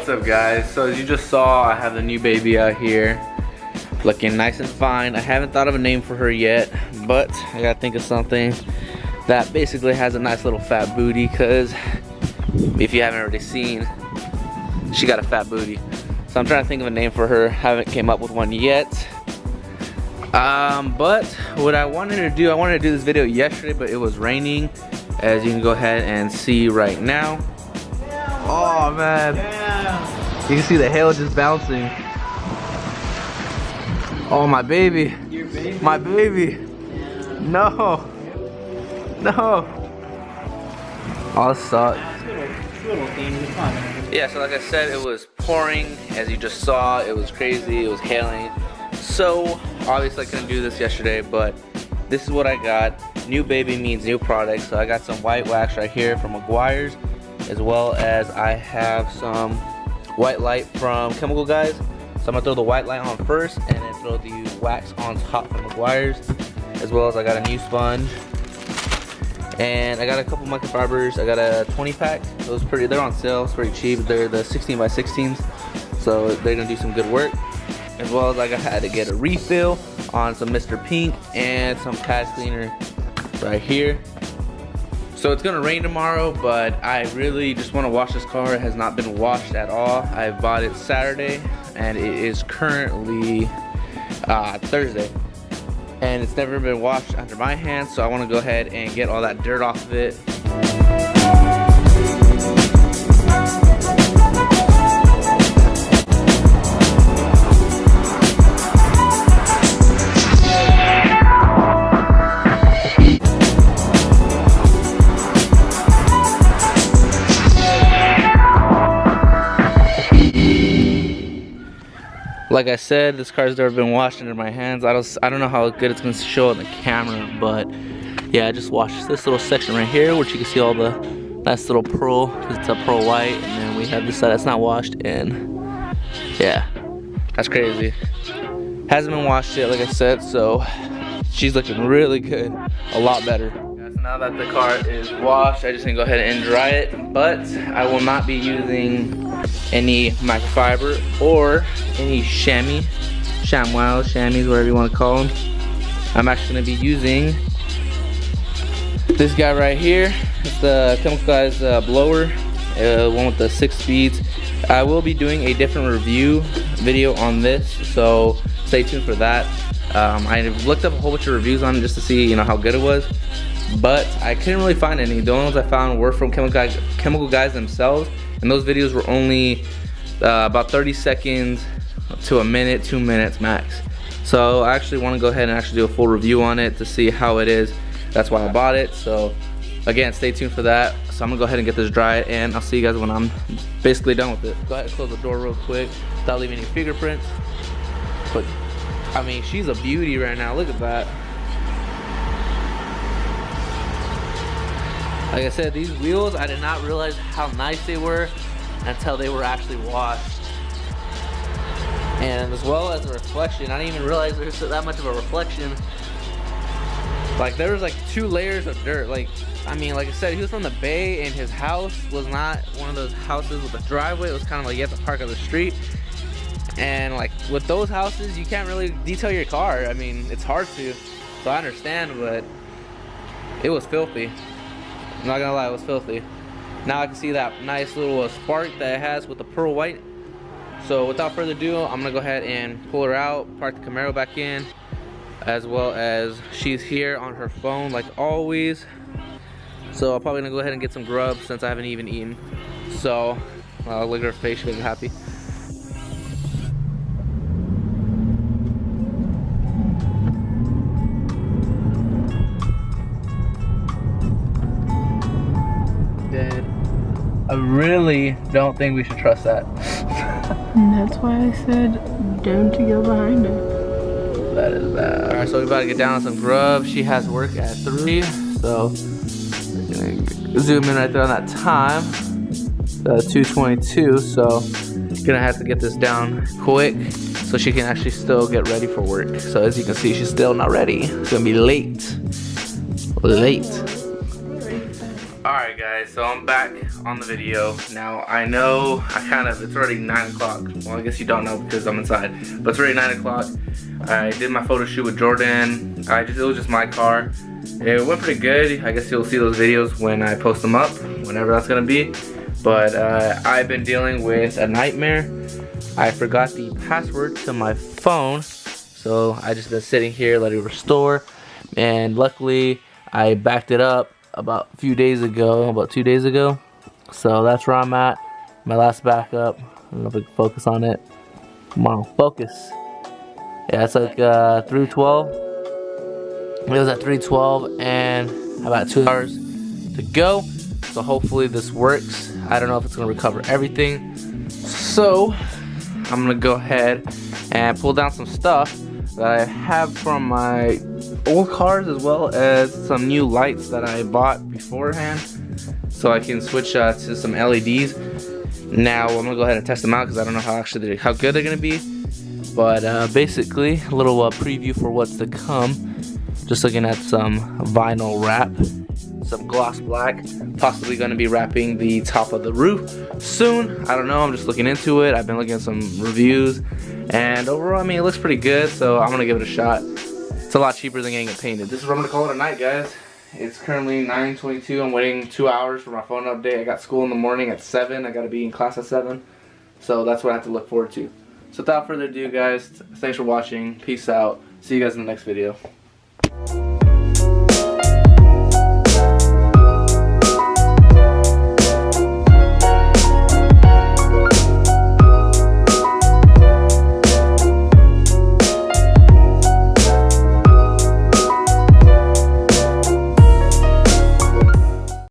What's up, guys? So as you just saw, I have the new baby out here looking nice and fine. I haven't thought of a name for her yet, but I gotta think of something that basically has a nice little fat booty, because if you haven't already seen, she got a fat booty. So I'm trying to think of a name for her. Haven't came up with one yet. But what I wanted to do this video yesterday, but it was raining, as you can go ahead and see right now. Oh man, you can see the hail just bouncing. Oh, my baby. Your baby? My baby. Yeah. No. No. Oh, this sucks. Little things, it's fine. Yeah, so like I said, it was pouring. As you just saw, it was crazy. It was hailing. So, obviously I couldn't do this yesterday, but this is what I got. New baby means new product. So I got some white wax right here from Meguiar's, as well as I have some white light from Chemical Guys. So I'm gonna throw the white light on first and then throw the wax on top from Meguiar's, as well as I got a new sponge. And I got a couple microfibers. I got a 20 pack. They're on sale, it's pretty cheap. They're the 16 by 16s. So they're gonna do some good work. As well as I had to get a refill on some Mr. Pink and some pad cleaner right here. So it's gonna rain tomorrow, but I really just wanna wash this car. It has not been washed at all. I bought it Saturday and it is currently Thursday. And it's never been washed under my hands, so I wanna go ahead and get all that dirt off of it. Like I said, this car's never been washed under my hands. I don't know how good it's gonna show on the camera, but yeah, I just washed this little section right here, which you can see all the nice little pearl, because it's a pearl white, and then we have this side that's not washed, and yeah, that's crazy. Hasn't been washed yet, like I said, so she's looking really good, a lot better. Guys, now that the car is washed, I just need to go ahead and dry it, but I will not be using any microfiber or any chamois, whatever you want to call them. I'm actually going to be using this guy right here. It's the Chemical Guys blower, one with the 6 speeds. I will be doing a different review video on this, so stay tuned for that. I looked up a whole bunch of reviews on it just to see, how good it was, but I couldn't really find any. The only ones I found were from Chemical Guys themselves, and those videos were only about 30 seconds to a minute, 2 minutes max. So I actually want to go ahead and actually do a full review on it to see how it is. That's why I bought it. So again, stay tuned for that. So I'm gonna go ahead and get this dry, and I'll see you guys when I'm basically done with it. Go ahead and close the door real quick without leaving any fingerprints. But I mean, she's a beauty right now. Look at that. Like I said, these wheels, I did not realize how nice they were until they were actually washed. And as well as the reflection, I didn't even realize there's that much of a reflection. Like, there was like 2 layers of dirt. Like, I mean, like I said, he was from the Bay, and his house was not one of those houses with a driveway. It was kind of like you have to park on the street. And like with those houses, you can't really detail your car. I mean, it's hard to, so I understand, but it was filthy. I'm not gonna lie, it was filthy. Now I can see that nice little spark that it has with the pearl white. So without further ado, I'm gonna go ahead and pull her out, park the Camaro back in, as well as she's here on her phone like always. So I'm probably gonna go ahead and get some grub since I haven't even eaten. So look at her face, she looks happy. I really don't think we should trust that. And that's why I said, don't you go behind her. That is bad. Alright, so we're about to get down on some grub. She has work at 3, so we're gonna zoom in right there on that time. 2:22, so gonna have to get this down quick so she can actually still get ready for work. So as you can see, she's still not ready. It's gonna be late. Alright, Alright guys, so I'm back on the video. Now I know it's already 9 o'clock. Well, I guess you don't know because I'm inside. But it's already 9 o'clock. I did my photo shoot with Jordan. It was just my car. It went pretty good. I guess you'll see those videos when I post them up, whenever that's gonna be. But I've been dealing with a nightmare. I forgot the password to my phone. So I just been sitting here letting it restore. And luckily I backed it up about a few days ago, about 2 days ago. So that's where I'm at. My last backup. I don't know if I can focus on it. Come on, focus. Yeah, it's like 3:12. It was at 3:12 and about 2 hours to go. So hopefully this works. I don't know if it's gonna recover everything. So I'm gonna go ahead and pull down some stuff that I have from my old cars, as well as some new lights that I bought beforehand, so I can switch to some LEDs. Now I'm gonna go ahead and test them out because I don't know how good they're gonna be. But basically, a little preview for what's to come. Just looking at some vinyl wrap, some gloss black. Possibly gonna be wrapping the top of the roof soon. I don't know. I'm just looking into it. I've been looking at some reviews, and overall, I mean, it looks pretty good. So I'm gonna give it a shot. It's a lot cheaper than getting it painted. This is what I'm gonna call it a night, guys. It's currently 9:22. I'm waiting 2 hours for my phone update. I got school in the morning at 7. I gotta be in class at 7. So that's what I have to look forward to. So without further ado, guys, thanks for watching. Peace out. See you guys in the next video.